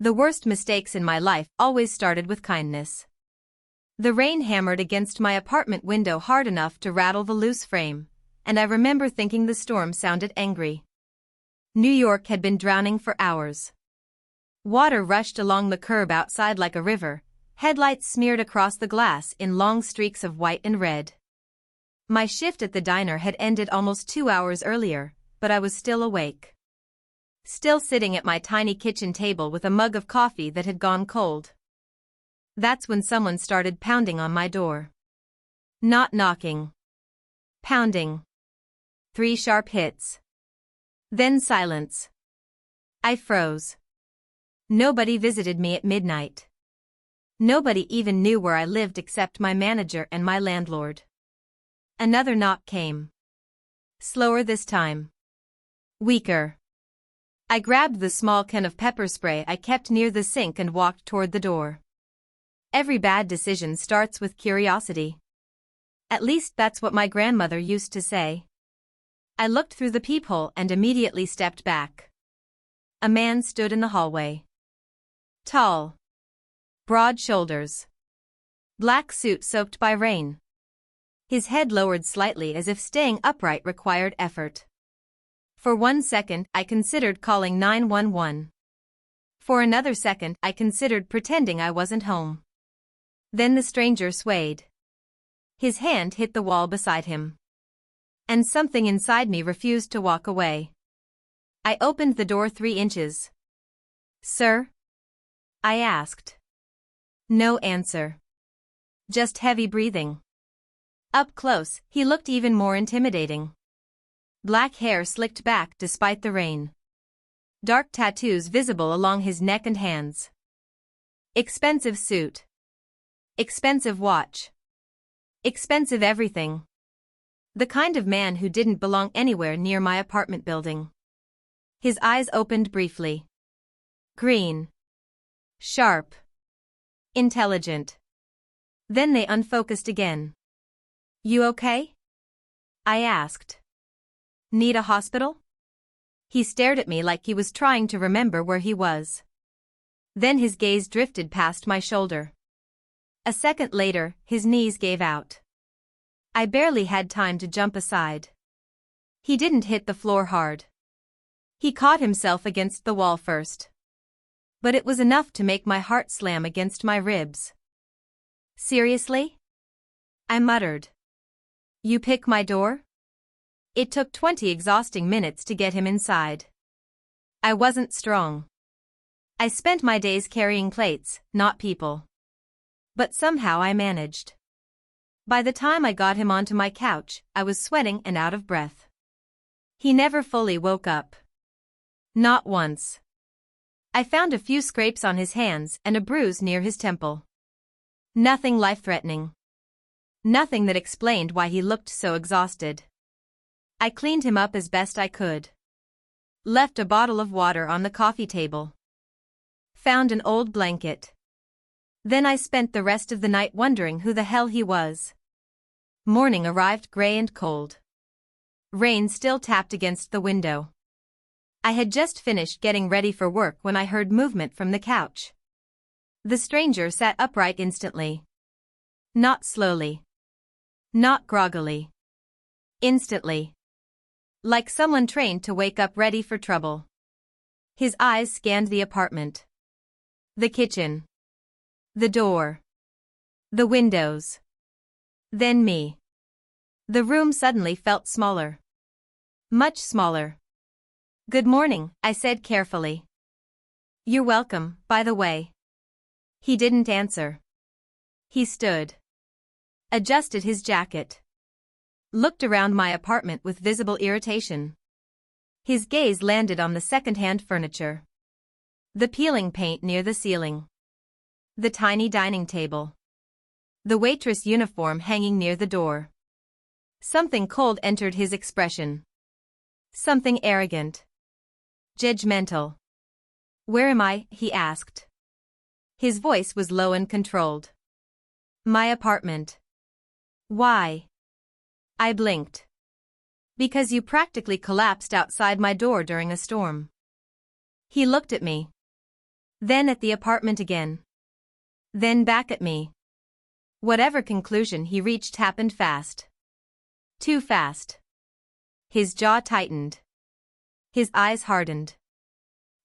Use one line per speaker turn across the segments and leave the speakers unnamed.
The worst mistakes in my life always started with kindness. The rain hammered against my apartment window hard enough to rattle the loose frame, and I remember thinking the storm sounded angry. New York had been drowning for hours. Water rushed along the curb outside like a river, headlights smeared across the glass in long streaks of white and red. My shift at the diner had ended almost 2 hours earlier, but I was still awake. Still sitting at my tiny kitchen table with a mug of coffee that had gone cold. That's when someone started pounding on my door. Not knocking. Pounding. 3 sharp hits. Then silence. I froze. Nobody visited me at midnight. Nobody even knew where I lived except my manager and my landlord. Another knock came. Slower this time. Weaker. I grabbed the small can of pepper spray I kept near the sink and walked toward the door. Every bad decision starts with curiosity. At least that's what my grandmother used to say. I looked through the peephole and immediately stepped back. A man stood in the hallway. Tall. Broad shoulders. Black suit soaked by rain. His head lowered slightly as if staying upright required effort. For 1 second, I considered calling 911. For another second, I considered pretending I wasn't home. Then the stranger swayed. His hand hit the wall beside him. And something inside me refused to walk away. I opened the door 3 inches. Sir? I asked. No answer. Just heavy breathing. Up close, he looked even more intimidating. Black hair slicked back despite the rain. Dark tattoos visible along his neck and hands. Expensive suit. Expensive watch. Expensive everything. The kind of man who didn't belong anywhere near my apartment building. His eyes opened briefly. Green. Sharp. Intelligent. Then they unfocused again. You okay? I asked. Need a hospital? He stared at me like he was trying to remember where he was. Then his gaze drifted past my shoulder. A second later, his knees gave out. I barely had time to jump aside. He didn't hit the floor hard. He caught himself against the wall first. But it was enough to make my heart slam against my ribs. Seriously? I muttered. You pick my door? It took 20 exhausting minutes to get him inside. I wasn't strong. I spent my days carrying plates, not people. But somehow I managed. By the time I got him onto my couch, I was sweating and out of breath. He never fully woke up. Not once. I found a few scrapes on his hands and a bruise near his temple. Nothing life-threatening. Nothing that explained why he looked so exhausted. I cleaned him up as best I could. Left a bottle of water on the coffee table. Found an old blanket. Then I spent the rest of the night wondering who the hell he was. Morning arrived gray and cold. Rain still tapped against the window. I had just finished getting ready for work when I heard movement from the couch. The stranger sat upright instantly. Not slowly. Not groggily. Instantly. Like someone trained to wake up ready for trouble. His eyes scanned the apartment. The kitchen. The door. The windows. Then me. The room suddenly felt smaller. Much smaller. Good morning, I said carefully. You're welcome, by the way. He didn't answer. He stood. Adjusted his jacket. Looked around my apartment with visible irritation. His gaze landed on the second-hand furniture. The peeling paint near the ceiling. The tiny dining table. The waitress uniform hanging near the door. Something cold entered his expression. Something arrogant. Judgmental. Where am I? He asked. His voice was low and controlled. My apartment. Why? I blinked. Because you practically collapsed outside my door during a storm. He looked at me. Then at the apartment again. Then back at me. Whatever conclusion he reached happened fast. Too fast. His jaw tightened. His eyes hardened.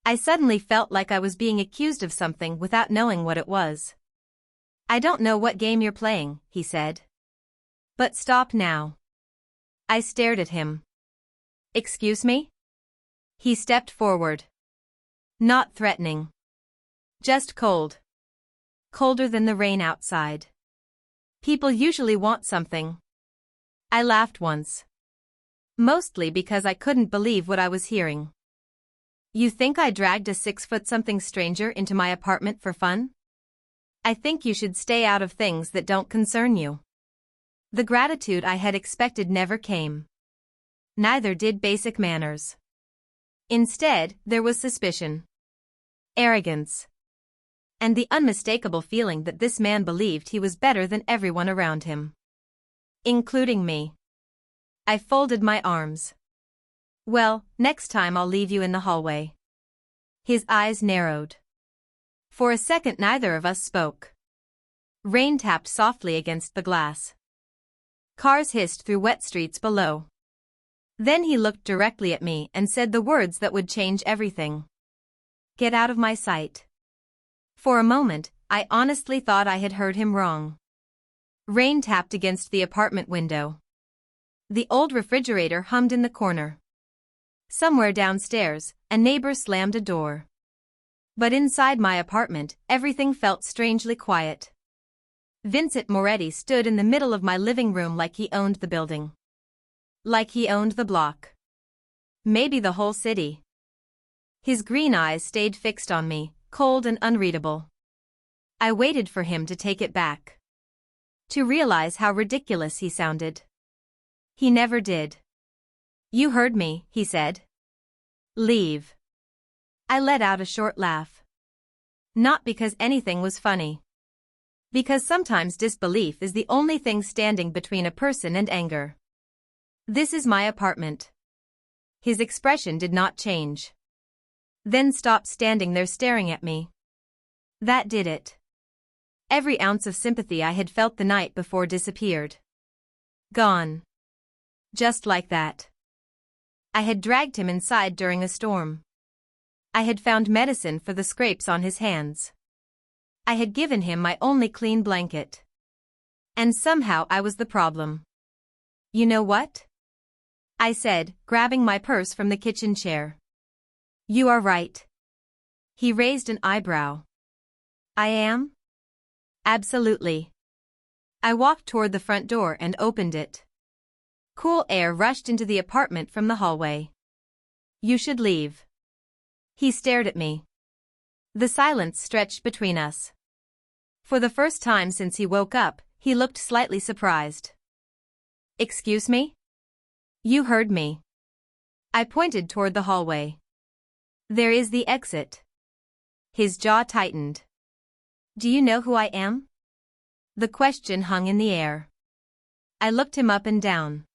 I suddenly felt like I was being accused of something without knowing what it was. "I don't know what game you're playing," he said. "But stop now." I stared at him. "Excuse me?" He stepped forward. Not threatening. Just cold. Colder than the rain outside. People usually want something. I laughed once. Mostly because I couldn't believe what I was hearing. "You think I dragged a 6-foot-something stranger into my apartment for fun? I think you should stay out of things that don't concern you." The gratitude I had expected never came. Neither did basic manners. Instead, there was suspicion. Arrogance. And the unmistakable feeling that this man believed he was better than everyone around him. Including me. I folded my arms. "Well, next time I'll leave you in the hallway." His eyes narrowed. For a second neither of us spoke. Rain tapped softly against the glass. Cars hissed through wet streets below. Then he looked directly at me and said the words that would change everything. "Get out of my sight." For a moment, I honestly thought I had heard him wrong. Rain tapped against the apartment window. The old refrigerator hummed in the corner. Somewhere downstairs, a neighbor slammed a door. But inside my apartment, everything felt strangely quiet. Vincent Moretti stood in the middle of my living room like he owned the building. Like he owned the block. Maybe the whole city. His green eyes stayed fixed on me, cold and unreadable. I waited for him to take it back. To realize how ridiculous he sounded. He never did. "You heard me," he said. "Leave." I let out a short laugh. Not because anything was funny. Because sometimes disbelief is the only thing standing between a person and anger. "This is my apartment." His expression did not change. Then stopped standing there staring at me. That did it. Every ounce of sympathy I had felt the night before disappeared. Gone. Just like that. I had dragged him inside during a storm. I had found medicine for the scrapes on his hands. I had given him my only clean blanket. And somehow I was the problem. "You know what?" I said, grabbing my purse from the kitchen chair. "You are right." He raised an eyebrow. "I am?" "Absolutely." I walked toward the front door and opened it. Cool air rushed into the apartment from the hallway. "You should leave." He stared at me. The silence stretched between us. For the first time since he woke up, he looked slightly surprised. "Excuse me?" "You heard me." I pointed toward the hallway. "There is the exit." His jaw tightened. "Do you know who I am?" The question hung in the air. I looked him up and down.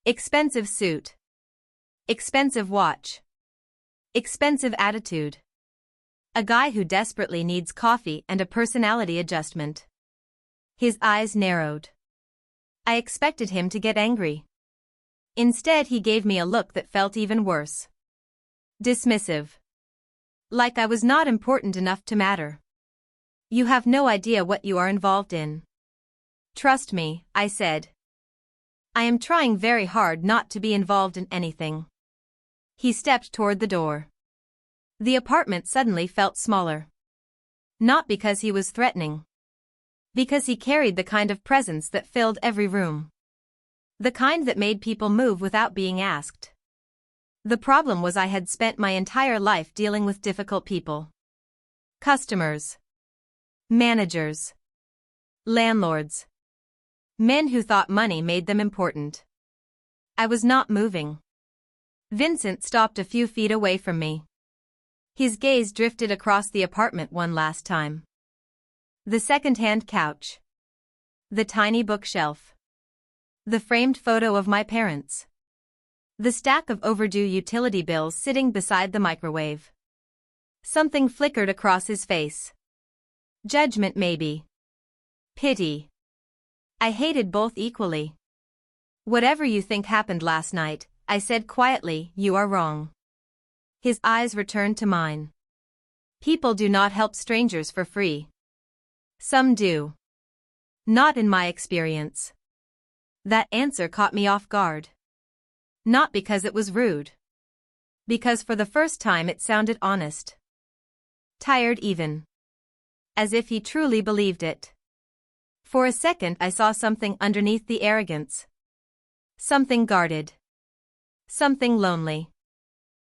Expensive suit. Expensive watch. Expensive attitude. A guy who desperately needs coffee and a personality adjustment. His eyes narrowed. I expected him to get angry. Instead he gave me a look that felt even worse. Dismissive. Like I was not important enough to matter. "You have no idea what you are involved in." "Trust me," I said. "I am trying very hard not to be involved in anything." He stepped toward the door. The apartment suddenly felt smaller. Not because he was threatening. Because he carried the kind of presence that filled every room. The kind that made people move without being asked. The problem was I had spent my entire life dealing with difficult people. Customers. Managers. Landlords. Men who thought money made them important. I was not moving. Vincent stopped a few feet away from me. His gaze drifted across the apartment one last time. The second-hand couch. The tiny bookshelf. The framed photo of my parents. The stack of overdue utility bills sitting beside the microwave. Something flickered across his face. Judgment maybe. Pity. I hated both equally. Whatever you think happened last night, I said quietly, you are wrong. His eyes returned to mine. People do not help strangers for free. Some do. Not in my experience. That answer caught me off guard. Not because it was rude. Because for the first time it sounded honest. Tired even. As if he truly believed it. For a second I saw something underneath the arrogance. Something guarded. Something lonely.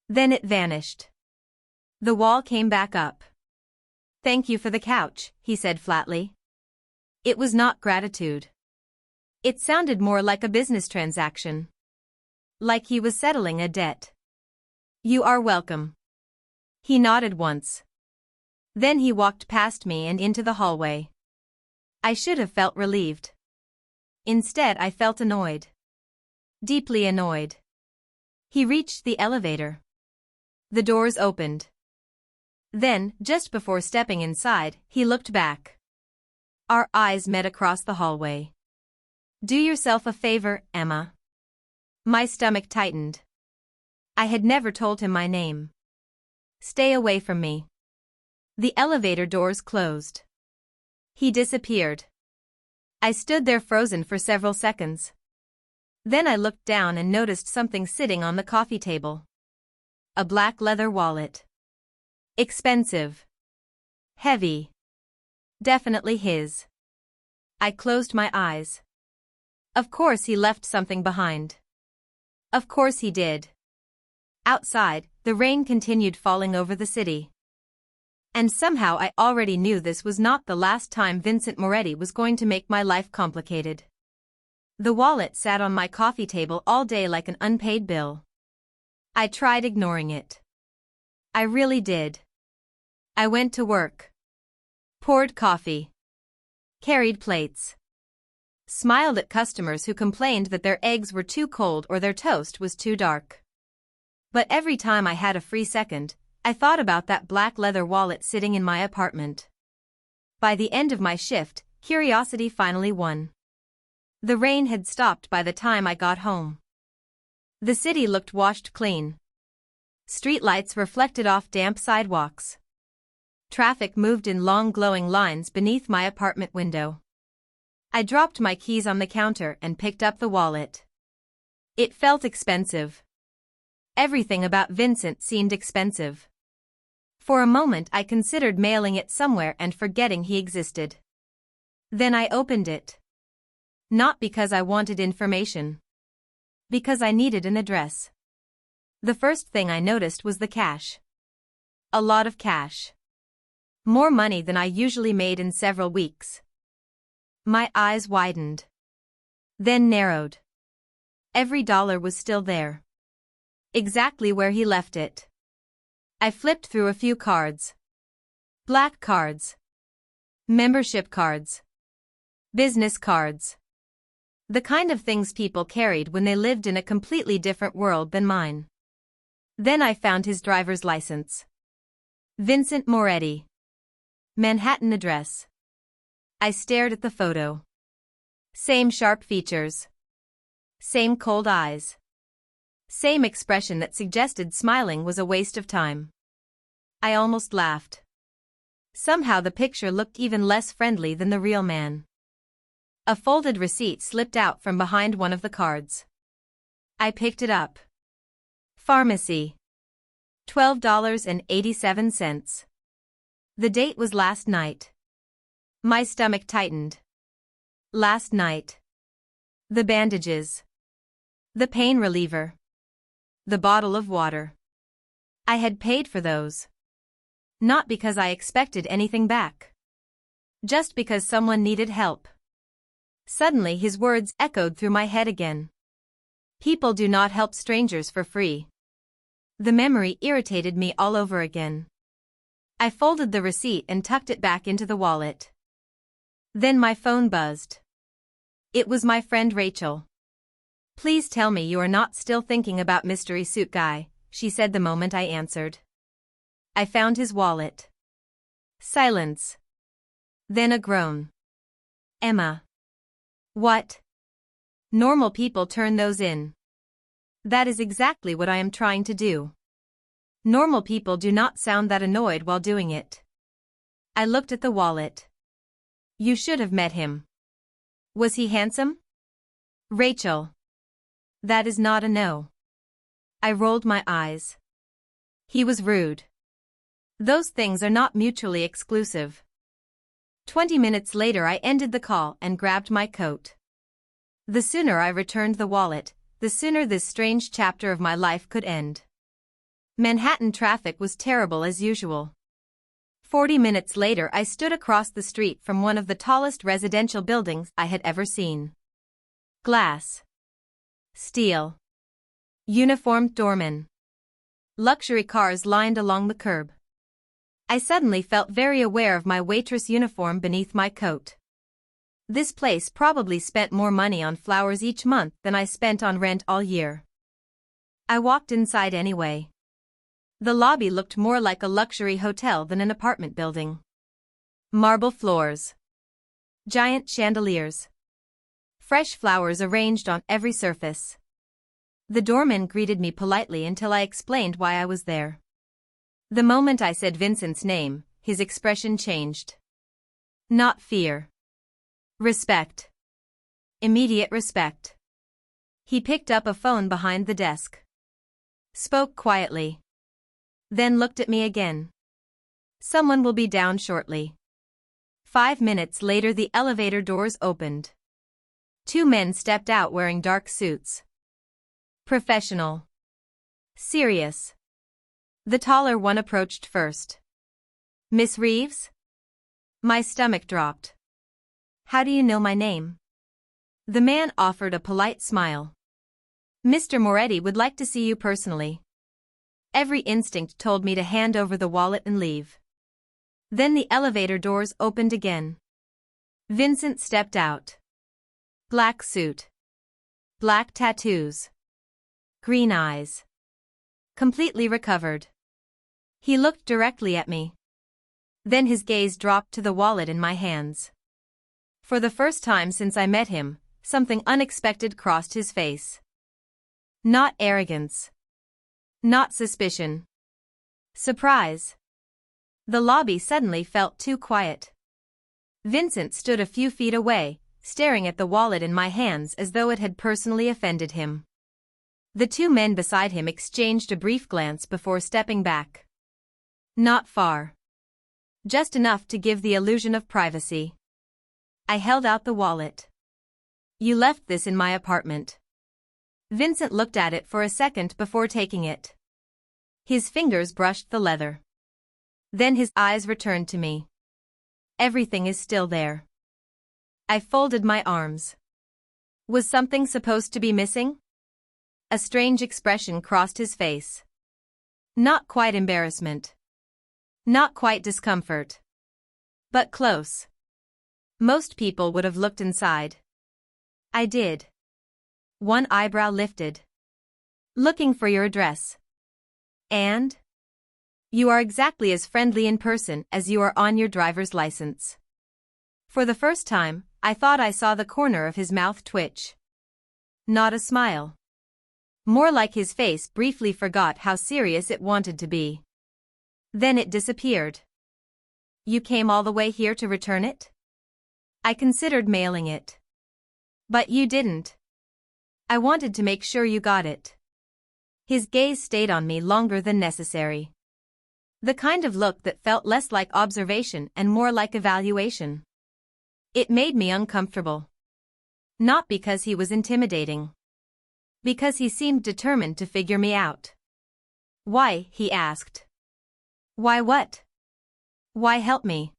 Then it vanished. The wall came back up. Thank you for the couch, he said flatly. It was not gratitude. It sounded more like a business transaction. Like he was settling a debt. You are welcome. He nodded once. Then he walked past me and into the hallway. I should have felt relieved. Instead I felt annoyed. Deeply annoyed. He reached the elevator. The doors opened. Then, just before stepping inside, he looked back. Our eyes met across the hallway. Do yourself a favor, Emma. My stomach tightened. I had never told him my name. Stay away from me. The elevator doors closed. He disappeared. I stood there frozen for several seconds. Then I looked down and noticed something sitting on the coffee table. A black leather wallet. Expensive. Heavy. Definitely his. I closed my eyes. Of course he left something behind. Of course he did. Outside, the rain continued falling over the city. And somehow I already knew this was not the last time Vincent Moretti was going to make my life complicated. The wallet sat on my coffee table all day like an unpaid bill. I tried ignoring it. I really did. I went to work. Poured coffee. Carried plates. Smiled at customers who complained that their eggs were too cold or their toast was too dark. But every time I had a free second, I thought about that black leather wallet sitting in my apartment. By the end of my shift, curiosity finally won. The rain had stopped by the time I got home. The city looked washed clean. Streetlights reflected off damp sidewalks. Traffic moved in long glowing lines beneath my apartment window. I dropped my keys on the counter and picked up the wallet. It felt expensive. Everything about Vincent seemed expensive. For a moment I considered mailing it somewhere and forgetting he existed. Then I opened it. Not because I wanted information. Because I needed an address. The first thing I noticed was the cash. A lot of cash. More money than I usually made in several weeks. My eyes widened. Then narrowed. Every dollar was still there. Exactly where he left it. I flipped through a few cards. Black cards. Membership cards. Business cards. The kind of things people carried when they lived in a completely different world than mine. Then I found his driver's license. Vincent Moretti. Manhattan address. I stared at the photo. Same sharp features. Same cold eyes. Same expression that suggested smiling was a waste of time. I almost laughed. Somehow the picture looked even less friendly than the real man. A folded receipt slipped out from behind one of the cards. I picked it up. Pharmacy. $12.87. The date was last night. My stomach tightened. Last night. The bandages. The pain reliever. The bottle of water. I had paid for those. Not because I expected anything back. Just because someone needed help. Suddenly his words echoed through my head again. People do not help strangers for free. The memory irritated me all over again. I folded the receipt and tucked it back into the wallet. Then my phone buzzed. It was my friend Rachel. Please tell me you are not still thinking about mystery suit guy, she said the moment I answered. I found his wallet. Silence. Then a groan. Emma. What? Normal people turn those in. That is exactly what I am trying to do. Normal people do not sound that annoyed while doing it. I looked at the wallet. You should have met him. Was he handsome? Rachel. That is not a no. I rolled my eyes. He was rude. Those things are not mutually exclusive. 20 minutes later I ended the call and grabbed my coat. The sooner I returned the wallet, the sooner this strange chapter of my life could end. Manhattan traffic was terrible as usual. 40 minutes later I stood across the street from one of the tallest residential buildings I had ever seen. Glass. Steel. Uniformed doormen. Luxury cars lined along the curb. I suddenly felt very aware of my waitress uniform beneath my coat. This place probably spent more money on flowers each month than I spent on rent all year. I walked inside anyway. The lobby looked more like a luxury hotel than an apartment building. Marble floors. Giant chandeliers. Fresh flowers arranged on every surface. The doorman greeted me politely until I explained why I was there. The moment I said Vincent's name, his expression changed. Not fear. Respect. Immediate respect. He picked up a phone behind the desk. Spoke quietly. Then looked at me again. Someone will be down shortly. 5 minutes later the elevator doors opened. 2 men stepped out wearing dark suits. Professional. Serious. The taller one approached first. Miss Reeves? My stomach dropped. How do you know my name? The man offered a polite smile. Mr. Moretti would like to see you personally. Every instinct told me to hand over the wallet and leave. Then the elevator doors opened again. Vincent stepped out. Black suit. Black tattoos. Green eyes. Completely recovered. He looked directly at me. Then his gaze dropped to the wallet in my hands. For the first time since I met him, something unexpected crossed his face. Not arrogance. Not suspicion. Surprise. The lobby suddenly felt too quiet. Vincent stood a few feet away, staring at the wallet in my hands as though it had personally offended him. The 2 men beside him exchanged a brief glance before stepping back. Not far. Just enough to give the illusion of privacy. I held out the wallet. You left this in my apartment. Vincent looked at it for a second before taking it. His fingers brushed the leather. Then his eyes returned to me. Everything is still there. I folded my arms. Was something supposed to be missing? A strange expression crossed his face. Not quite embarrassment. Not quite discomfort. But close. Most people would have looked inside. I did. One eyebrow lifted. Looking for your address. And? You are exactly as friendly in person as you are on your driver's license. For the first time, I thought I saw the corner of his mouth twitch. Not a smile. More like his face briefly forgot how serious it wanted to be. Then it disappeared. You came all the way here to return it? I considered mailing it. But you didn't. I wanted to make sure you got it. His gaze stayed on me longer than necessary. The kind of look that felt less like observation and more like evaluation. It made me uncomfortable. Not because he was intimidating. Because he seemed determined to figure me out. Why, he asked. Why what? Why help me?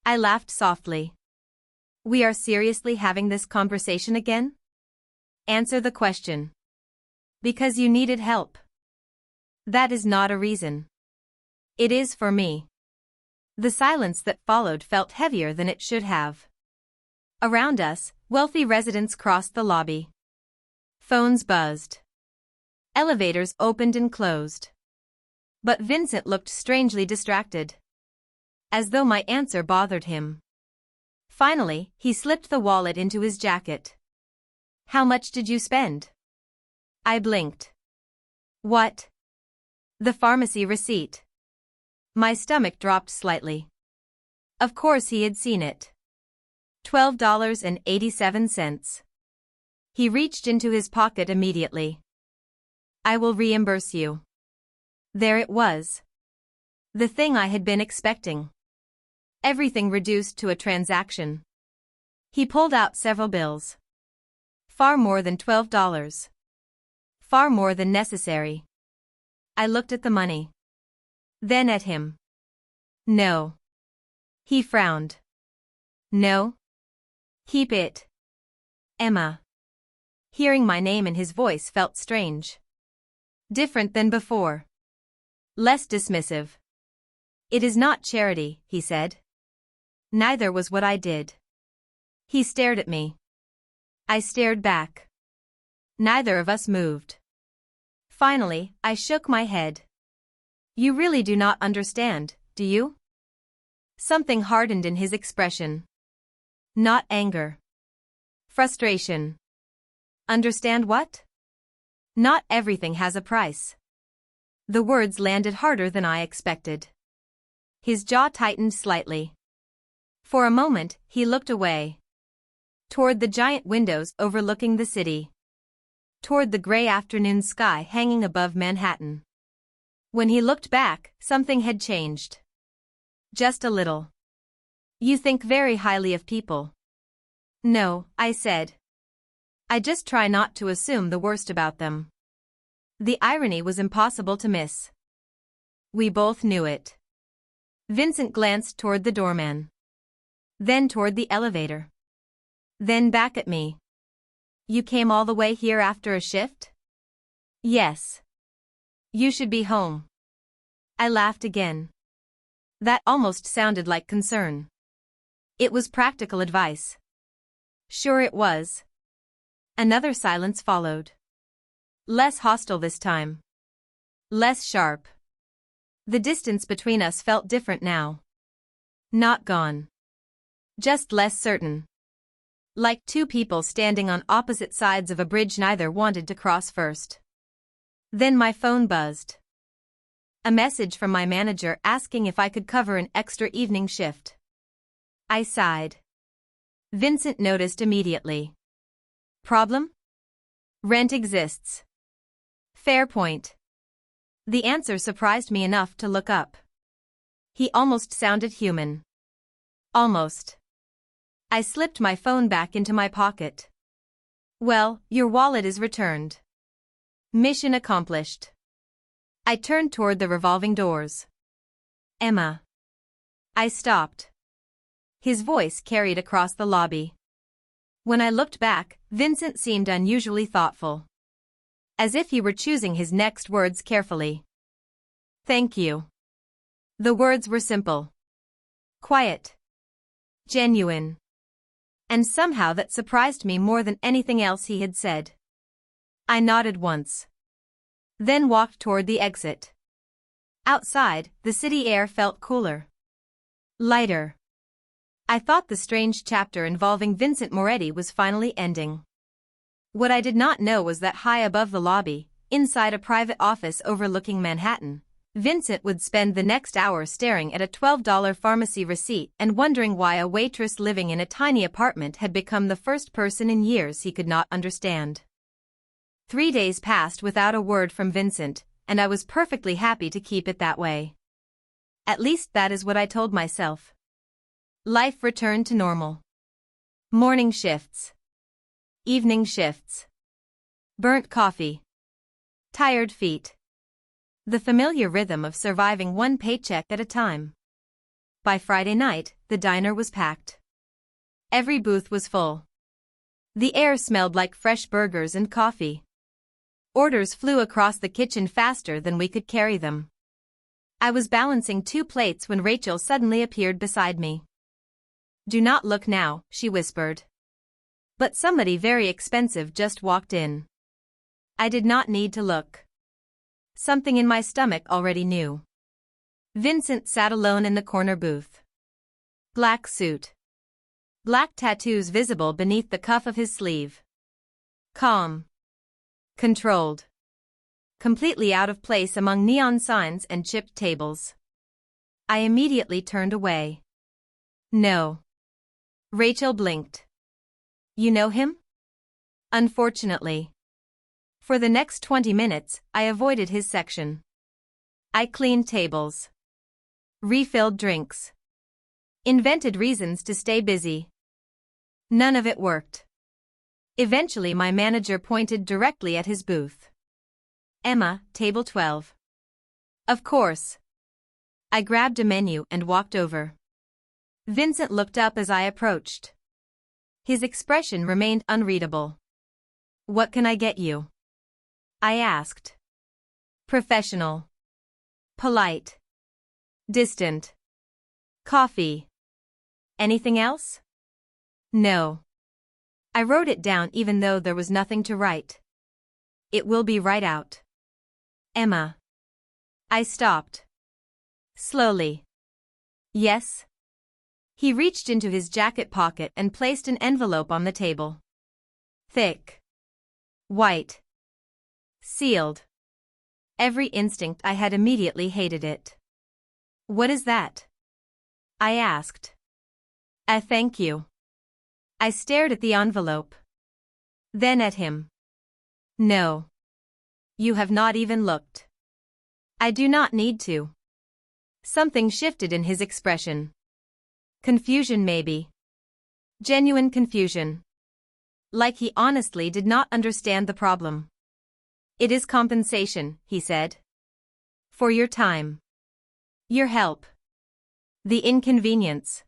I laughed softly. We are seriously having this conversation again? Answer the question. Because you needed help. That is not a reason. It is for me. The silence that followed felt heavier than it should have. Around us, wealthy residents crossed the lobby. Phones buzzed. Elevators opened and closed. But Vincent looked strangely distracted. As though my answer bothered him. Finally, he slipped the wallet into his jacket. How much did you spend? I blinked. What? The pharmacy receipt. My stomach dropped slightly. Of course he had seen it. $12.87. He reached into his pocket immediately. I will reimburse you. There it was. The thing I had been expecting. Everything reduced to a transaction. He pulled out several bills. Far more than $12. Far more than necessary. I looked at the money. Then at him. No. He frowned. No. Keep it. Emma. Hearing my name in his voice felt strange. Different than before. Less dismissive. It is not charity, he said. Neither was what I did. He stared at me. I stared back. Neither of us moved. Finally, I shook my head. You really do not understand, do you? Something hardened in his expression. Not anger. Frustration. Understand what? Not everything has a price. The words landed harder than I expected. His jaw tightened slightly. For a moment, he looked away. Toward the giant windows overlooking the city. Toward the gray afternoon sky hanging above Manhattan. When he looked back, something had changed. Just a little. You think very highly of people. No, I said. I just try not to assume the worst about them. The irony was impossible to miss. We both knew it. Vincent glanced toward the doorman. Then toward the elevator. Then back at me. You came all the way here after a shift? Yes. You should be home. I laughed again. That almost sounded like concern. It was practical advice. Sure it was. Another silence followed. Less hostile this time. Less sharp. The distance between us felt different now. Not gone. Just less certain. Like two people standing on opposite sides of a bridge neither wanted to cross first. Then my phone buzzed. A message from my manager asking if I could cover an extra evening shift. I sighed. Vincent noticed immediately. Problem? Rent exists. Fair point. The answer surprised me enough to look up. He almost sounded human. Almost. I slipped my phone back into my pocket. Well, your wallet is returned. Mission accomplished. I turned toward the revolving doors. Emma. I stopped. His voice carried across the lobby. When I looked back, Vincent seemed unusually thoughtful. As if he were choosing his next words carefully. Thank you. The words were simple. Quiet. Genuine. And somehow that surprised me more than anything else he had said. I nodded once. Then walked toward the exit. Outside, the city air felt cooler. Lighter. I thought the strange chapter involving Vincent Moretti was finally ending. What I did not know was that high above the lobby, inside a private office overlooking Manhattan, Vincent would spend the next hour staring at a $12 pharmacy receipt and wondering why a waitress living in a tiny apartment had become the first person in years he could not understand. 3 days passed without a word from Vincent, and I was perfectly happy to keep it that way. At least that is what I told myself. Life returned to normal. Morning shifts. Evening shifts. Burnt coffee. Tired feet. The familiar rhythm of surviving one paycheck at a time. By Friday night, the diner was packed. Every booth was full. The air smelled like fresh burgers and coffee. Orders flew across the kitchen faster than we could carry them. I was balancing 2 plates when Rachel suddenly appeared beside me. Do not look now, she whispered. But somebody very expensive just walked in. I did not need to look. Something in my stomach already knew. Vincent sat alone in the corner booth. Black suit. Black tattoos visible beneath the cuff of his sleeve. Calm. Controlled. Completely out of place among neon signs and chipped tables. I immediately turned away. No. Rachel blinked. You know him? Unfortunately. For the next 20 minutes, I avoided his section. I cleaned tables. Refilled drinks. Invented reasons to stay busy. None of it worked. Eventually my manager pointed directly at his booth. Emma, table 12. Of course. I grabbed a menu and walked over. Vincent looked up as I approached. His expression remained unreadable. What can I get you? I asked. Professional. Polite. Distant. Coffee. Anything else? No. I wrote it down even though there was nothing to write. It will be right out. Emma. I stopped. Slowly. Yes? He reached into his jacket pocket and placed an envelope on the table. Thick. White. Sealed. Every instinct I had immediately hated it. What is that? I asked. A thank you. I stared at the envelope. Then at him. No. You have not even looked. I do not need to. Something shifted in his expression. Confusion maybe. Genuine confusion. Like he honestly did not understand the problem. It is compensation, he said. For your time. Your help. The inconvenience.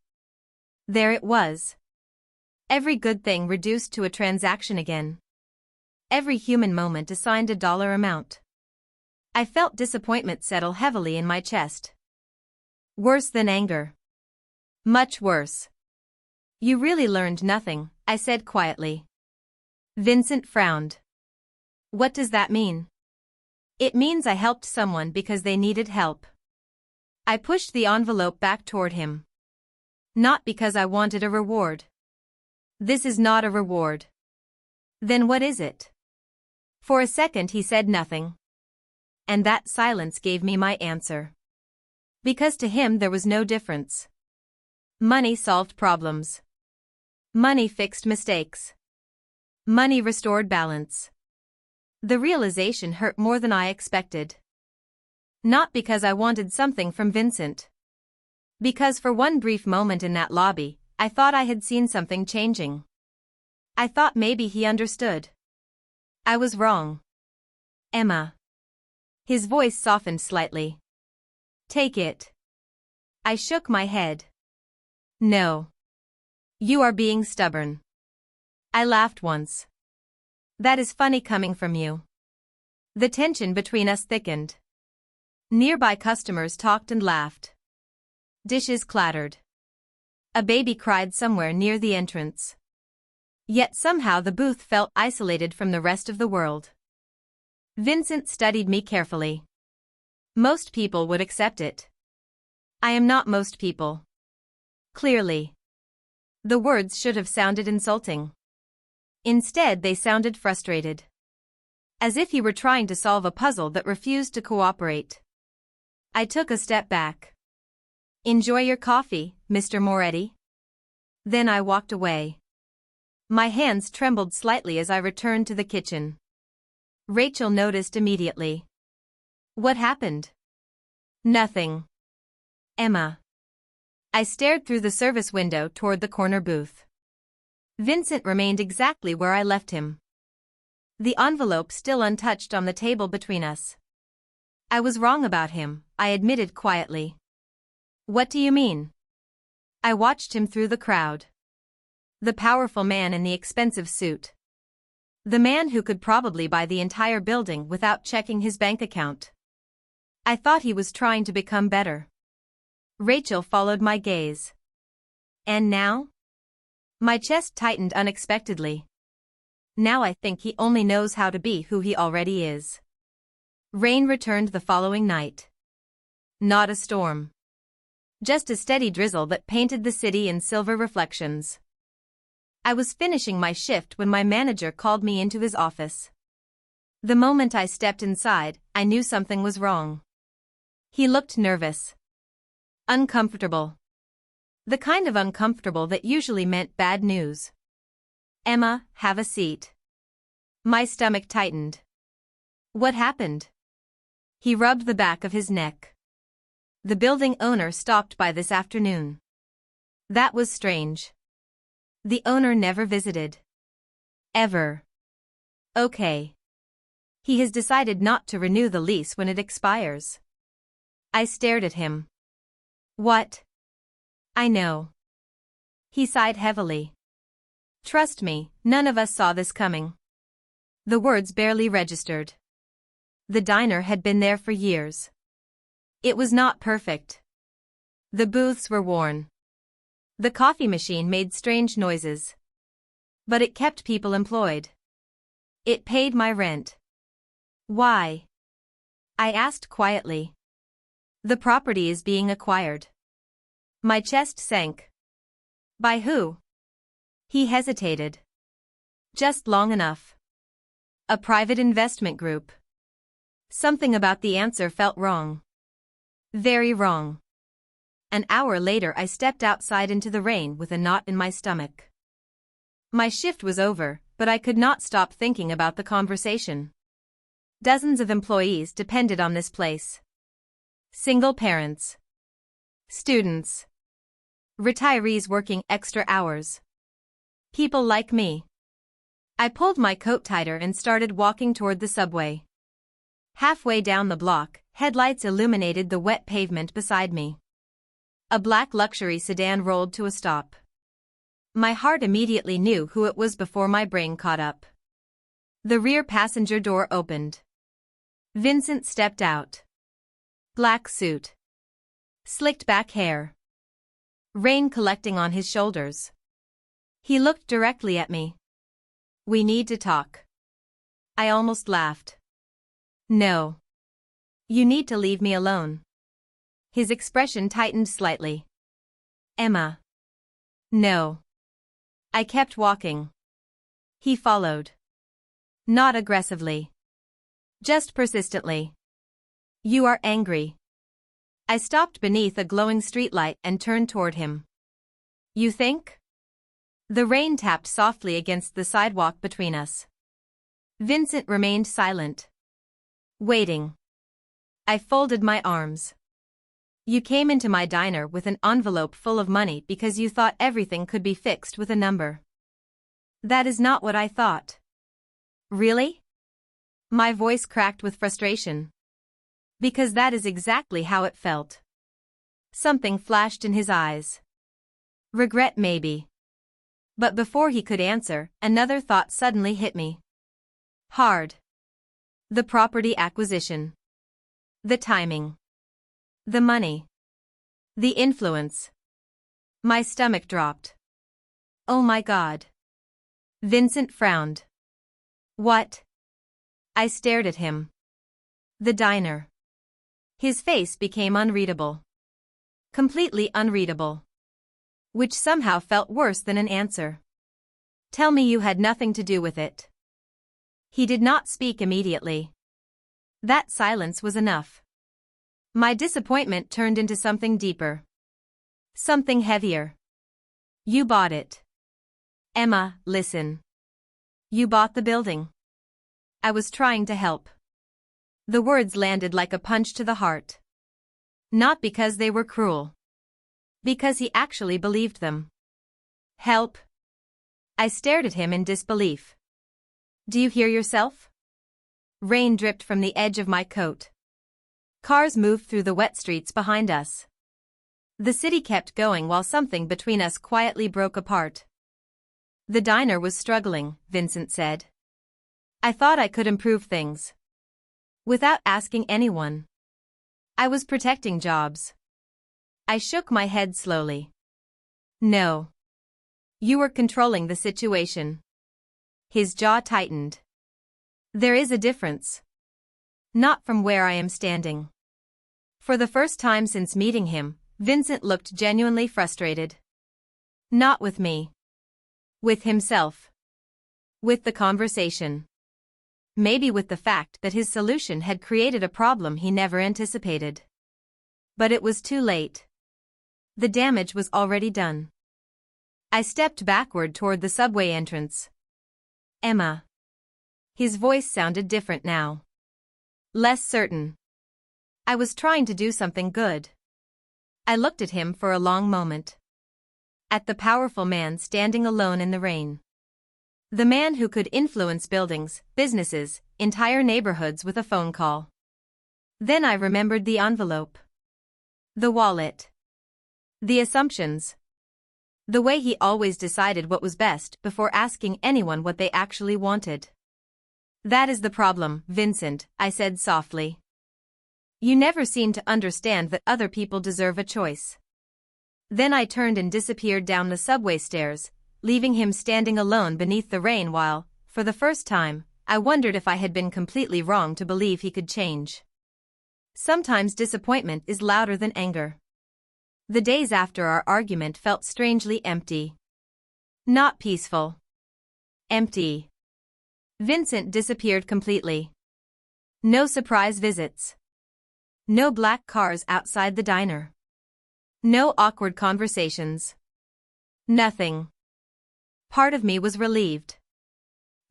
There it was. Every good thing reduced to a transaction again. Every human moment assigned a dollar amount. I felt disappointment settle heavily in my chest. Worse than anger. Much worse. You really learned nothing, I said quietly. Vincent frowned. What does that mean? It means I helped someone because they needed help. I pushed the envelope back toward him. Not because I wanted a reward. This is not a reward. Then what is it? For a second he said nothing. And that silence gave me my answer. Because to him there was no difference. Money solved problems. Money fixed mistakes. Money restored balance. The realization hurt more than I expected. Not because I wanted something from Vincent. Because for one brief moment in that lobby, I thought I had seen something changing. I thought maybe he understood. I was wrong. Emma. His voice softened slightly. Take it. I shook my head. No. You are being stubborn. I laughed once. That is funny coming from you. The tension between us thickened. Nearby customers talked and laughed. Dishes clattered. A baby cried somewhere near the entrance. Yet somehow the booth felt isolated from the rest of the world. Vincent studied me carefully. Most people would accept it. I am not most people. Clearly. The words should have sounded insulting. Instead they sounded frustrated. As if he were trying to solve a puzzle that refused to cooperate. I took a step back. Enjoy your coffee, Mr. Moretti. Then I walked away. My hands trembled slightly as I returned to the kitchen. Rachel noticed immediately. What happened? Nothing. Emma. I stared through the service window toward the corner booth. Vincent remained exactly where I left him. The envelope still untouched on the table between us. I was wrong about him, I admitted quietly. What do you mean? I watched him through the crowd. The powerful man in the expensive suit. The man who could probably buy the entire building without checking his bank account. I thought he was trying to become better. Rachel followed my gaze. And now? My chest tightened unexpectedly. Now I think he only knows how to be who he already is. Rain returned the following night. Not a storm. Just a steady drizzle that painted the city in silver reflections. I was finishing my shift when my manager called me into his office. The moment I stepped inside, I knew something was wrong. He looked nervous. Uncomfortable. The kind of uncomfortable that usually meant bad news. "Emma, have a seat." My stomach tightened. "What happened?" He rubbed the back of his neck. "The building owner stopped by this afternoon." That was strange. The owner never visited. Ever. Okay. He has decided not to renew the lease when it expires. I stared at him. What? I know. He sighed heavily. Trust me, none of us saw this coming. The words barely registered. The diner had been there for years. It was not perfect. The booths were worn. The coffee machine made strange noises. But it kept people employed. It paid my rent. Why? I asked quietly. The property is being acquired. My chest sank. By who? He hesitated. Just long enough. A private investment group. Something about the answer felt wrong. Very wrong. An hour later I stepped outside into the rain with a knot in my stomach. My shift was over, but I could not stop thinking about the conversation. Dozens of employees depended on this place. Single parents. Students. Retirees working extra hours. People like me. I pulled my coat tighter and started walking toward the subway. Halfway down the block, headlights illuminated the wet pavement beside me. A black luxury sedan rolled to a stop. My heart immediately knew who it was before my brain caught up. The rear passenger door opened. Vincent stepped out. Black suit. Slicked back hair. Rain collecting on his shoulders. He looked directly at me. "We need to talk." I almost laughed. "No. You need to leave me alone." His expression tightened slightly. "Emma." "No." I kept walking. He followed. Not aggressively. Just persistently. "You are angry." I stopped beneath a glowing streetlight and turned toward him. "You think?" The rain tapped softly against the sidewalk between us. Vincent remained silent. Waiting. I folded my arms. "You came into my diner with an envelope full of money because you thought everything could be fixed with a number." "That is not what I thought." "Really?" My voice cracked with frustration. "Because that is exactly how it felt." Something flashed in his eyes. Regret maybe. But before he could answer, another thought suddenly hit me. Hard. The property acquisition. The timing. The money. The influence. My stomach dropped. Oh my God. Vincent frowned. "What?" I stared at him. The diner. His face became unreadable. Completely unreadable. Which somehow felt worse than an answer. "Tell me you had nothing to do with it." He did not speak immediately. That silence was enough. My disappointment turned into something deeper. Something heavier. "You bought it." "Emma, listen. You bought the building." I was trying to help. The words landed like a punch to the heart. Not because they were cruel. Because he actually believed them. "Help?" I stared at him in disbelief. "Do you hear yourself?" Rain dripped from the edge of my coat. Cars moved through the wet streets behind us. The city kept going while something between us quietly broke apart. "The diner was struggling," Vincent said. "I thought I could improve things. Without asking anyone. I was protecting jobs." I shook my head slowly. "No. You were controlling the situation." His jaw tightened. "There is a difference." Not from where I am standing. For the first time since meeting him, Vincent looked genuinely frustrated. Not with me. With himself. With the conversation. Maybe with the fact that his solution had created a problem he never anticipated. But it was too late. The damage was already done. I stepped backward toward the subway entrance. Emma. His voice sounded different now. Less certain. I was trying to do something good. I looked at him for a long moment. At the powerful man standing alone in the rain. The man who could influence buildings, businesses, entire neighborhoods with a phone call. Then I remembered the envelope. The wallet. The assumptions. The way he always decided what was best before asking anyone what they actually wanted. That is the problem, Vincent, I said softly. You never seem to understand that other people deserve a choice. Then I turned and disappeared down the subway stairs, leaving him standing alone beneath the rain while, for the first time, I wondered if I had been completely wrong to believe he could change. Sometimes disappointment is louder than anger. The days after our argument felt strangely empty. Not peaceful. Empty. Vincent disappeared completely. No surprise visits. No black cars outside the diner. No awkward conversations. Nothing. Part of me was relieved.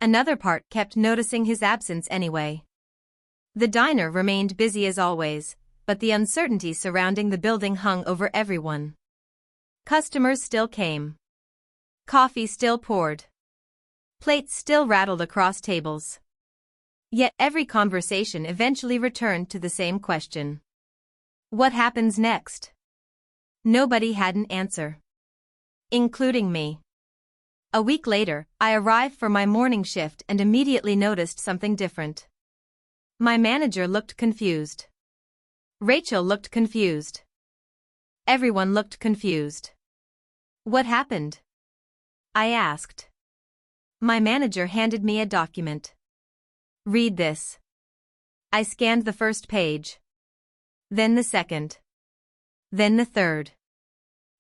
Another part kept noticing his absence anyway. The diner remained busy as always, but the uncertainty surrounding the building hung over everyone. Customers still came. Coffee still poured. Plates still rattled across tables. Yet every conversation eventually returned to the same question. What happens next? Nobody had an answer. Including me. A week later, I arrived for my morning shift and immediately noticed something different. My manager looked confused. Rachel looked confused. Everyone looked confused. What happened? I asked. My manager handed me a document. Read this. I scanned the first page. Then the second. Then the third.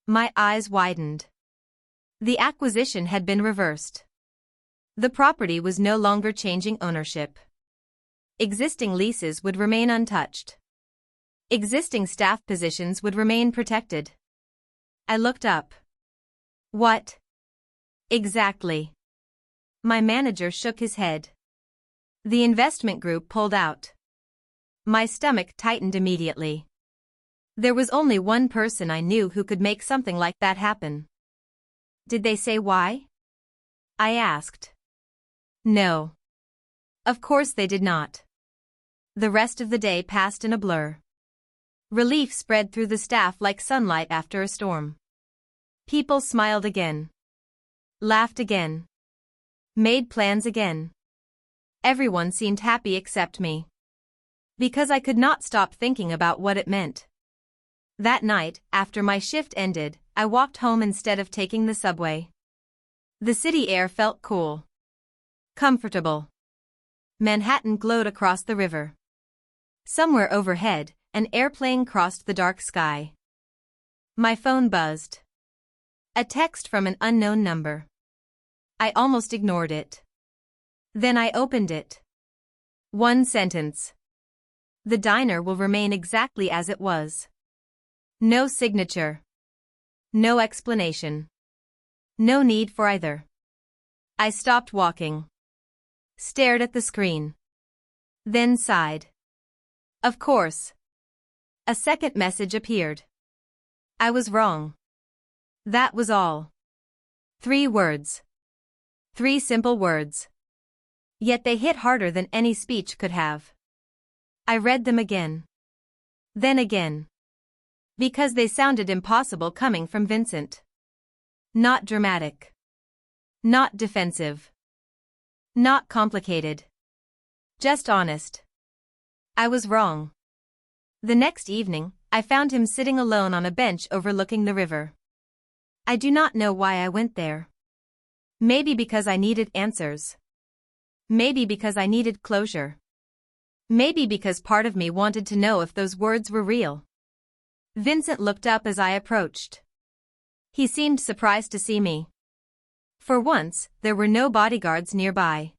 My eyes widened. The acquisition had been reversed. The property was no longer changing ownership. Existing leases would remain untouched. Existing staff positions would remain protected. I looked up. What? Exactly. My manager shook his head. The investment group pulled out. My stomach tightened immediately. There was only one person I knew who could make something like that happen. Did they say why? I asked. No. Of course they did not. The rest of the day passed in a blur. Relief spread through the staff like sunlight after a storm. People smiled again. Laughed again. Made plans again. Everyone seemed happy except me. Because I could not stop thinking about what it meant. That night, after my shift ended, I walked home instead of taking the subway. The city air felt cool. Comfortable. Manhattan glowed across the river. Somewhere overhead, an airplane crossed the dark sky. My phone buzzed. A text from an unknown number. I almost ignored it. Then I opened it. One sentence. The diner will remain exactly as it was. No signature. No explanation. No need for either. I stopped walking. Stared at the screen. Then sighed. Of course. A second message appeared. I was wrong. That was all. 3 words. 3 simple words. Yet they hit harder than any speech could have. I read them again. Then again. Because they sounded impossible coming from Vincent. Not dramatic. Not defensive. Not complicated. Just honest. I was wrong. The next evening, I found him sitting alone on a bench overlooking the river. I do not know why I went there. Maybe because I needed answers. Maybe because I needed closure. Maybe because part of me wanted to know if those words were real. Vincent looked up as I approached. He seemed surprised to see me. For once, there were no bodyguards nearby.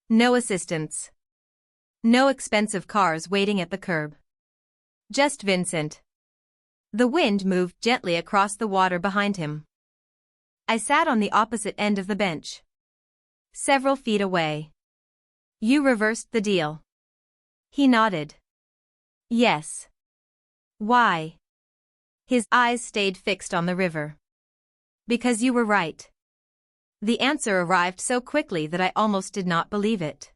No assistants. No expensive cars waiting at the curb. Just Vincent. The wind moved gently across the water behind him. I sat on the opposite end of the bench. Several feet away. You reversed the deal. He nodded. Yes. Why? His eyes stayed fixed on the river. Because you were right. The answer arrived so quickly that I almost did not believe it.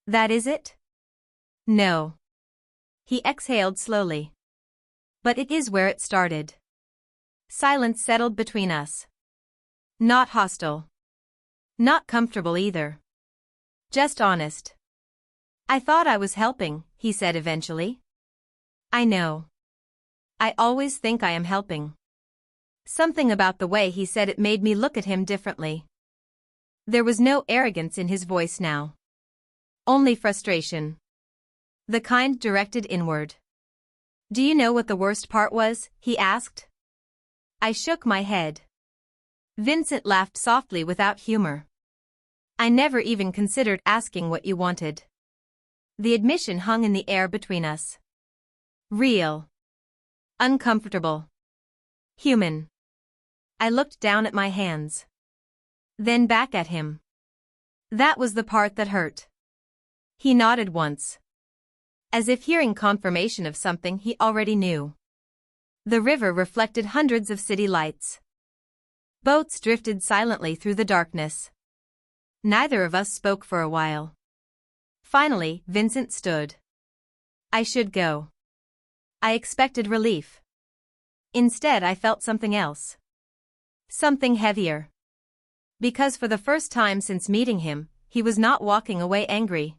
That is it? No. He exhaled slowly. But it is where it started. Silence settled between us. Not hostile. Not comfortable either. Just honest. I thought I was helping, he said eventually. I know. I always think I am helping. Something about the way he said it made me look at him differently. There was no arrogance in his voice now. Only frustration. The kind directed inward. Do you know what the worst part was? He asked. I shook my head. Vincent laughed softly without humor. I never even considered asking what you wanted. The admission hung in the air between us. Real. Uncomfortable. Human. I looked down at my hands. Then back at him. That was the part that hurt. He nodded once. As if hearing confirmation of something he already knew. The river reflected hundreds of city lights. Boats drifted silently through the darkness. Neither of us spoke for a while. Finally, Vincent stood. I should go. I expected relief. Instead, I felt something else. Something heavier. Because for the first time since meeting him, he was not walking away angry.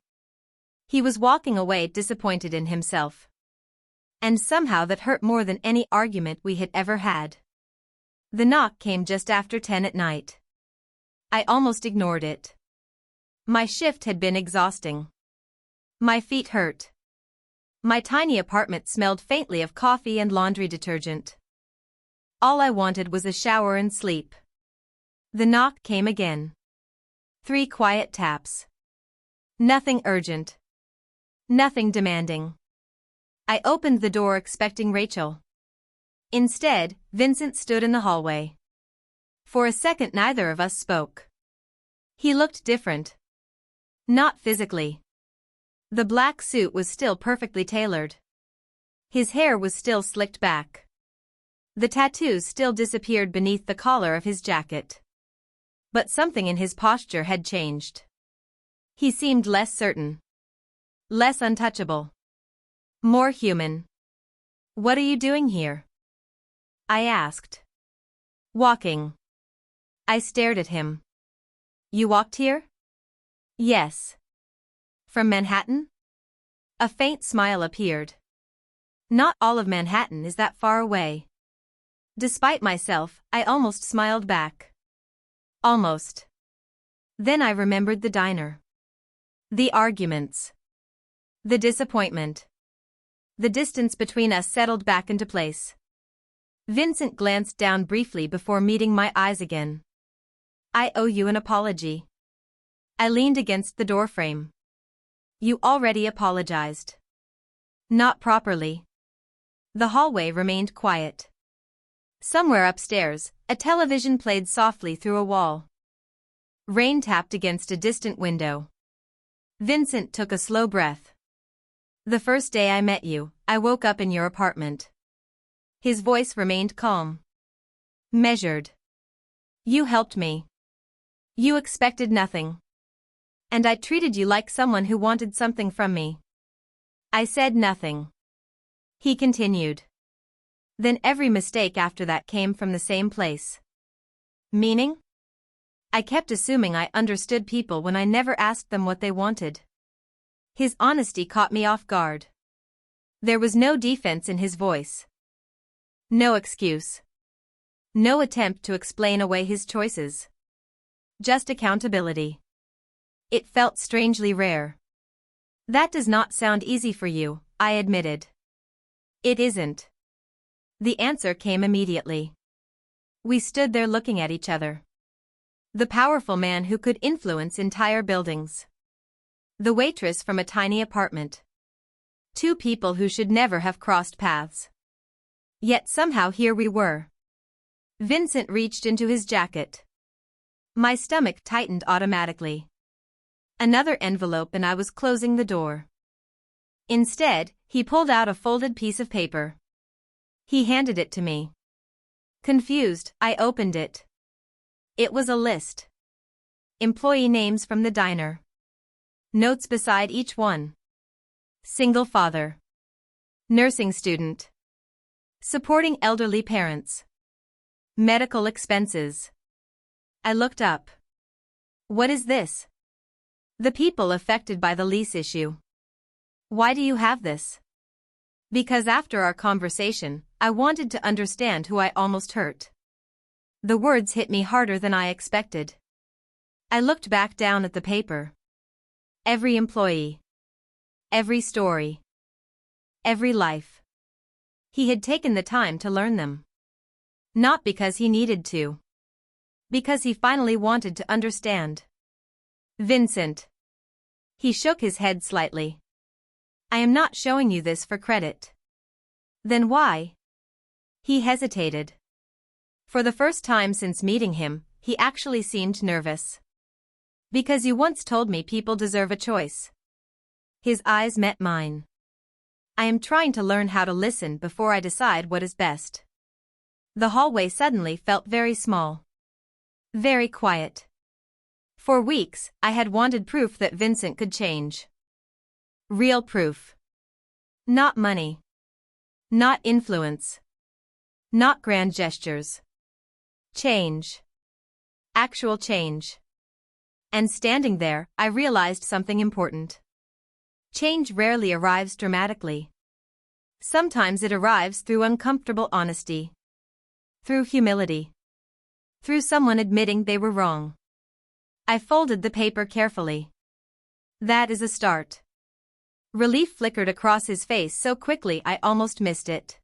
He was walking away disappointed in himself. And somehow that hurt more than any argument we had ever had. The knock came just after 10 at night. I almost ignored it. My shift had been exhausting. My feet hurt. My tiny apartment smelled faintly of coffee and laundry detergent. All I wanted was a shower and sleep. The knock came again. 3 quiet taps. Nothing urgent. Nothing demanding. I opened the door expecting Rachel. Instead, Vincent stood in the hallway. For a second neither of us spoke. He looked different. Not physically. The black suit was still perfectly tailored. His hair was still slicked back. The tattoos still disappeared beneath the collar of his jacket. But something in his posture had changed. He seemed less certain. Less untouchable. More human. What are you doing here? I asked. Walking. I stared at him. You walked here? Yes. From Manhattan? A faint smile appeared. Not all of Manhattan is that far away. Despite myself, I almost smiled back. Almost. Then I remembered the diner. The arguments. The disappointment. The distance between us settled back into place. Vincent glanced down briefly before meeting my eyes again. I owe you an apology. I leaned against the doorframe. You already apologized. Not properly. The hallway remained quiet. Somewhere upstairs, a television played softly through a wall. Rain tapped against a distant window. Vincent took a slow breath. The first day I met you, I woke up in your apartment. His voice remained calm. Measured. You helped me. You expected nothing. And I treated you like someone who wanted something from me. I said nothing. He continued. Then every mistake after that came from the same place. Meaning? I kept assuming I understood people when I never asked them what they wanted. His honesty caught me off guard. There was no defense in his voice. No excuse. No attempt to explain away his choices. Just accountability. It felt strangely rare. That does not sound easy for you, I admitted. It isn't. The answer came immediately. We stood there looking at each other. The powerful man who could influence entire buildings. The waitress from a tiny apartment. Two people who should never have crossed paths. Yet somehow here we were. Vincent reached into his jacket. My stomach tightened automatically. Another envelope and I was closing the door. Instead, he pulled out a folded piece of paper. He handed it to me. Confused, I opened it. It was a list. Employee names from the diner. Notes beside each one. Single father. Nursing student. Supporting elderly parents. Medical expenses. I looked up. What is this? The people affected by the lease issue. Why do you have this? Because after our conversation, I wanted to understand who I almost hurt. The words hit me harder than I expected. I looked back down at the paper. Every employee. Every story. Every life. He had taken the time to learn them. Not because he needed to. Because he finally wanted to understand. Vincent. He shook his head slightly. I am not showing you this for credit. Then why? He hesitated. For the first time since meeting him, he actually seemed nervous. Because you once told me people deserve a choice. His eyes met mine. I am trying to learn how to listen before I decide what is best. The hallway suddenly felt very small. Very quiet. For weeks, I had wanted proof that Vincent could change. Real proof. Not money. Not influence. Not grand gestures. Change. Actual change. And standing there, I realized something important. Change rarely arrives dramatically. Sometimes it arrives through uncomfortable honesty. Through humility. Through someone admitting they were wrong. I folded the paper carefully. That is a start. Relief flickered across his face so quickly I almost missed it.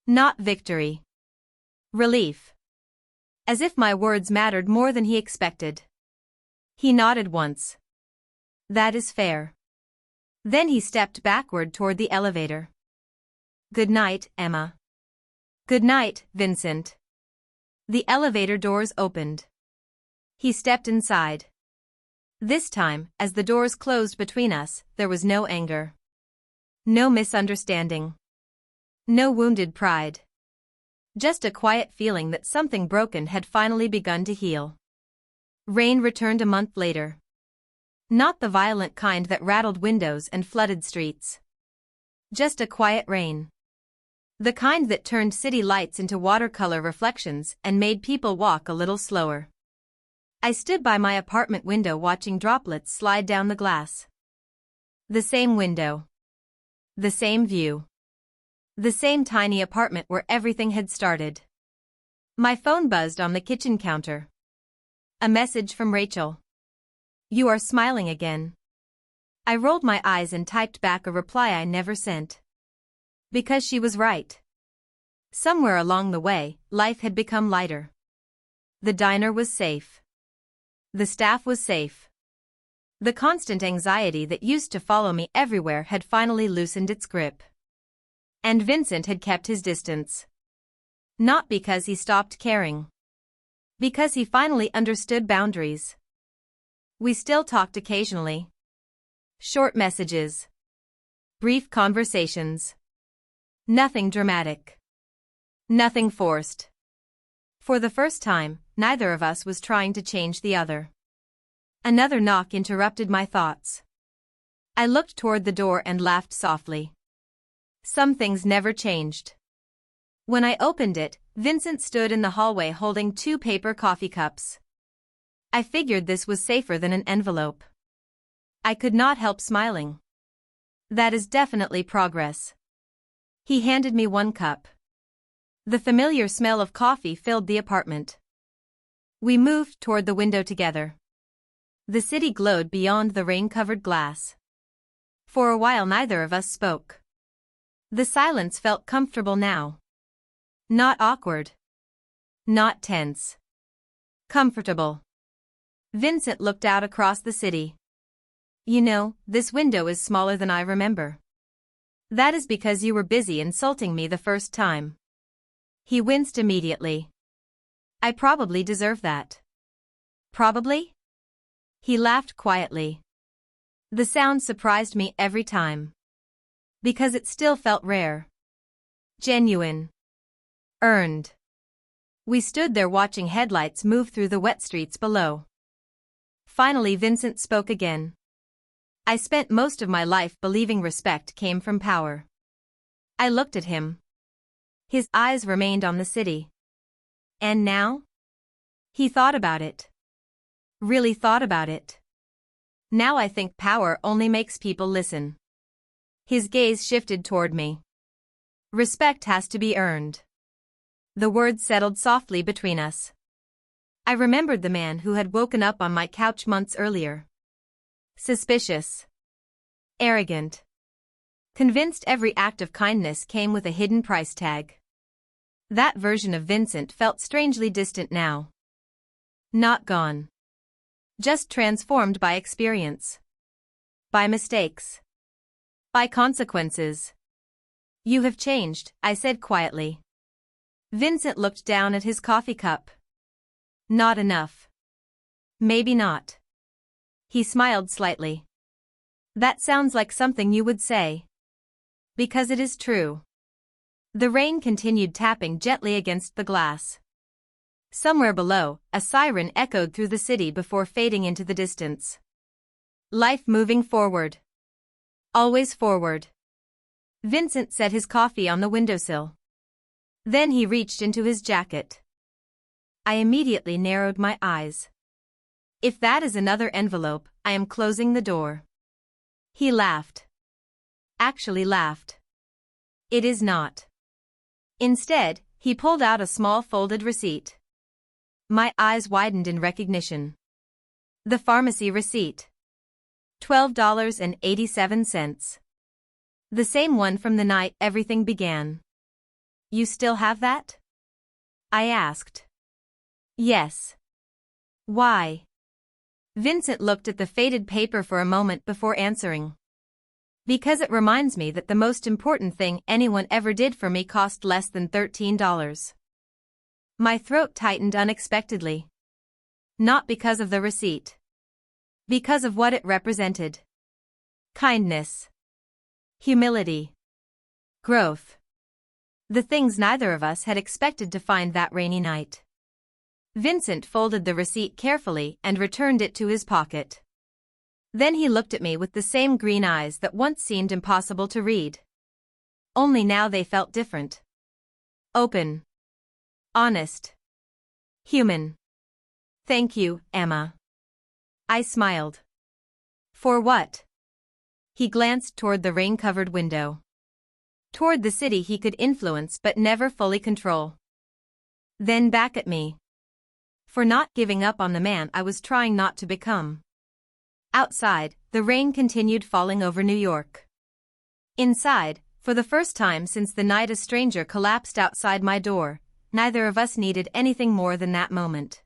Not victory. Relief. As if my words mattered more than he expected. He nodded once. That is fair. Then he stepped backward toward the elevator. Good night, Emma. Good night, Vincent. The elevator doors opened. He stepped inside. This time, as the doors closed between us, there was no anger. No misunderstanding. No wounded pride. Just a quiet feeling that something broken had finally begun to heal. Rain returned a month later. Not the violent kind that rattled windows and flooded streets. Just a quiet rain. The kind that turned city lights into watercolor reflections and made people walk a little slower. I stood by my apartment window watching droplets slide down the glass. The same window. The same view. The same tiny apartment where everything had started. My phone buzzed on the kitchen counter. A message from Rachel. You are smiling again. I rolled my eyes and typed back a reply I never sent. Because she was right. Somewhere along the way, life had become lighter. The diner was safe. The staff was safe. The constant anxiety that used to follow me everywhere had finally loosened its grip. And Vincent had kept his distance. Not because he stopped caring. Because he finally understood boundaries. We still talked occasionally. Short messages. Brief conversations. Nothing dramatic. Nothing forced. For the first time, neither of us was trying to change the other. Another knock interrupted my thoughts. I looked toward the door and laughed softly. Some things never changed. When I opened it, Vincent stood in the hallway holding 2 paper coffee cups. I figured this was safer than an envelope. I could not help smiling. That is definitely progress. He handed me 1 cup. The familiar smell of coffee filled the apartment. We moved toward the window together. The city glowed beyond the rain-covered glass. For a while neither of us spoke. The silence felt comfortable now. Not awkward. Not tense. Comfortable. Vincent looked out across the city. You know, this window is smaller than I remember. That is because you were busy insulting me the first time. He winced immediately. I probably deserve that. Probably? He laughed quietly. The sound surprised me every time. Because it still felt rare. Genuine. Earned. We stood there watching headlights move through the wet streets below. Finally Vincent spoke again. I spent most of my life believing respect came from power. I looked at him. His eyes remained on the city. And now? He thought about it. Really thought about it. Now I think power only makes people listen. His gaze shifted toward me. Respect has to be earned. The words settled softly between us. I remembered the man who had woken up on my couch months earlier. Suspicious. Arrogant. Convinced every act of kindness came with a hidden price tag. That version of Vincent felt strangely distant now. Not gone. Just transformed by experience. By mistakes. By consequences. You have changed, I said quietly. Vincent looked down at his coffee cup. Not enough. Maybe not. He smiled slightly. That sounds like something you would say. Because it is true. The rain continued tapping gently against the glass. Somewhere below, a siren echoed through the city before fading into the distance. Life moving forward. Always forward. Vincent set his coffee on the windowsill. Then he reached into his jacket. I immediately narrowed my eyes. If that is another envelope, I am closing the door. He laughed. Actually laughed. It is not. Instead, he pulled out a small folded receipt. My eyes widened in recognition. The pharmacy receipt. $12.87. The same one from the night everything began. You still have that? I asked. Yes. Why? Vincent looked at the faded paper for a moment before answering. Because it reminds me that the most important thing anyone ever did for me cost less than $13. My throat tightened unexpectedly. Not because of the receipt. Because of what it represented. Kindness. Humility. Growth. The things neither of us had expected to find that rainy night. Vincent folded the receipt carefully and returned it to his pocket. Then he looked at me with the same green eyes that once seemed impossible to read. Only now they felt different. Open. Honest. Human. Thank you, Emma. I smiled. For what? He glanced toward the rain-covered window. Toward the city he could influence but never fully control. Then back at me. For not giving up on the man I was trying not to become. Outside, the rain continued falling over New York. Inside, for the first time since the night a stranger collapsed outside my door, neither of us needed anything more than that moment.